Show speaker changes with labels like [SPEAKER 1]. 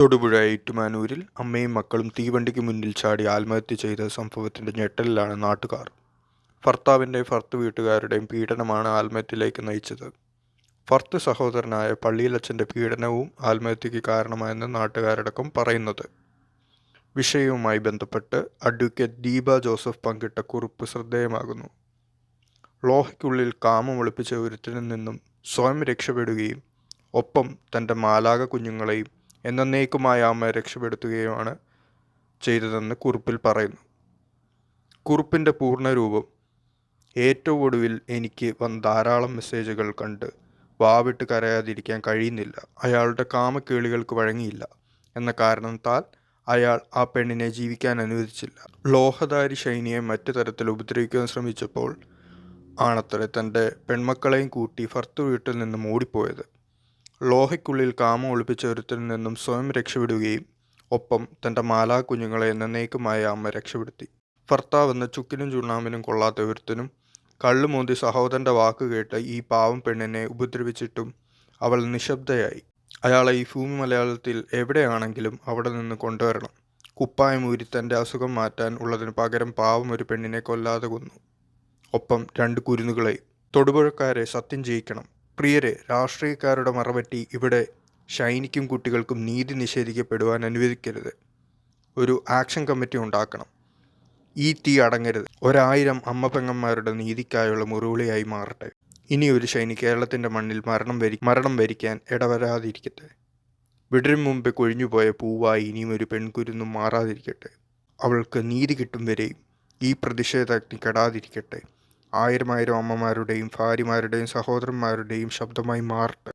[SPEAKER 1] തൊടുപുഴ ഏറ്റുമാനൂരിൽ അമ്മയും മക്കളും തീവണ്ടിക്ക് മുന്നിൽ ചാടി ആത്മഹത്യ ചെയ്ത സംഭവത്തിന്റെ ഞെട്ടലിലാണ് നാട്ടുകാർ. ഭർത്താവിന്റെയും ഭർത്തു വീട്ടുകാരുടെയും പീഡനമാണ് ആത്മഹത്യയിലേക്ക് നയിച്ചത്. ഭർത്തു സഹോദരനായ പള്ളിയിലച്ചന്റെ പീഡനവും ആത്മഹത്യയ്ക്ക് കാരണമായെന്ന് നാട്ടുകാരടക്കം പറയുന്നത്. വിഷയവുമായി ബന്ധപ്പെട്ട് അഡ്വക്കേറ്റ് ദീപ ജോസഫ് പങ്കിട്ട കുറിപ്പ് ശ്രദ്ധേയമാകുന്നു. ലോഹയ്ക്കുള്ളിൽ കാമം ഒളിപ്പിച്ച ഒരുത്തനിൽ നിന്നും സ്വയം രക്ഷപ്പെടുകയും ഒപ്പം തൻ്റെ മാലാഖ കുഞ്ഞുങ്ങളെയും എന്നേക്കുമായ അമ്മ രക്ഷപ്പെടുത്തുകയുമാണ് ചെയ്തതെന്ന് കുറിപ്പിൽ പറയുന്നു. കുറിപ്പിൻ്റെ പൂർണ്ണരൂപം: ഏറ്റവും ഒടുവിൽ എനിക്ക് വന്ന ധാരാളം മെസ്സേജുകൾ കണ്ട് വാവിട്ട് കരയാതിരിക്കാൻ കഴിയുന്നില്ല. അയാളുടെ കാമക്കേളികൾക്ക് വഴങ്ങിയില്ല എന്ന കാരണത്താൽ അയാൾ ആ പെണ്ണിനെ ജീവിക്കാൻ അനുവദിച്ചില്ല. ലോഹധാരി ഷൈനിയെ മറ്റു തരത്തിൽ ഉപദ്രവിക്കാൻ ശ്രമിച്ചപ്പോൾ ആണത്രേ തൻ്റെ പെൺമക്കളെയും കൂട്ടി ഭർത്തു വീട്ടിൽ നിന്നും ഓടിപ്പോയത്. ലോഹയ്ക്കുള്ളിൽ കാമം ഒളിപ്പിച്ച ഒരുത്തനിൽ നിന്നും സ്വയം രക്ഷപ്പെടുകയും ഒപ്പം തൻ്റെ മാലാഖ കുഞ്ഞുങ്ങളെ എന്നേക്കുമായ അമ്മ രക്ഷപ്പെടുത്തി. ഭർത്താവെന്ന ചുക്കിനും ചുണ്ണാമ്പിനും കൊള്ളാത്ത ഒരുത്തനും കള്ളുമൂന്തി സഹോദരൻ്റെ വാക്ക് കേട്ട് ഈ പാവം പെണ്ണിനെ ഉപദ്രവിച്ചിട്ടും അവൾ നിശബ്ദയായി. അയാളെ ഈ ഭൂമി മലയാളത്തിൽ എവിടെയാണെങ്കിലും അവിടെ നിന്ന് കൊണ്ടുവരണം. കുപ്പായമൂരി തൻ്റെ അസുഖം മാറ്റാൻ ഉള്ളതിന് പകരം പാവം ഒരു പെണ്ണിനെ കൊല്ലാതെ കൊന്നു, ഒപ്പം 2 കുരുന്നുകളെയും. തൊടുപുഴക്കാരെ സത്യം ചെയ്യിക്കണം. പ്രിയരെ, രാഷ്ട്രീയക്കാരുടെ മറപറ്റി ഇവിടെ ഷൈനിക്കും കുട്ടികൾക്കും നീതി നിഷേധിക്കപ്പെടുവാൻ അനുവദിക്കരുത്. ഒരു ആക്ഷൻ കമ്മിറ്റി ഉണ്ടാക്കണം. ഈ തീ അടങ്ങരുത്. 1000 അമ്മ പെങ്ങന്മാരുടെ നീതിക്കായുള്ള മുറിവിളിയായി മാറട്ടെ. ഇനി ഒരു ഷൈനി കേരളത്തിൻ്റെ മണ്ണിൽ മരണം വരിക്കാൻ ഇടവരാതിരിക്കട്ടെ. വിടരും മുമ്പേ കൊഴിഞ്ഞുപോയ പൂവായി ഇനിയും ഒരു പെൺകുരുന്നും മാറാതിരിക്കട്ടെ. അവൾക്ക് നീതി കിട്ടും വരെയും ഈ പ്രതിഷേധാഗ്നി കെടാതിരിക്കട്ടെ. 1000 അമ്മമാരുടെയും ഭാര്യമാരുടെയും സഹോദരന്മാരുടെയും ശബ്ദമായി മാറട്ടെ.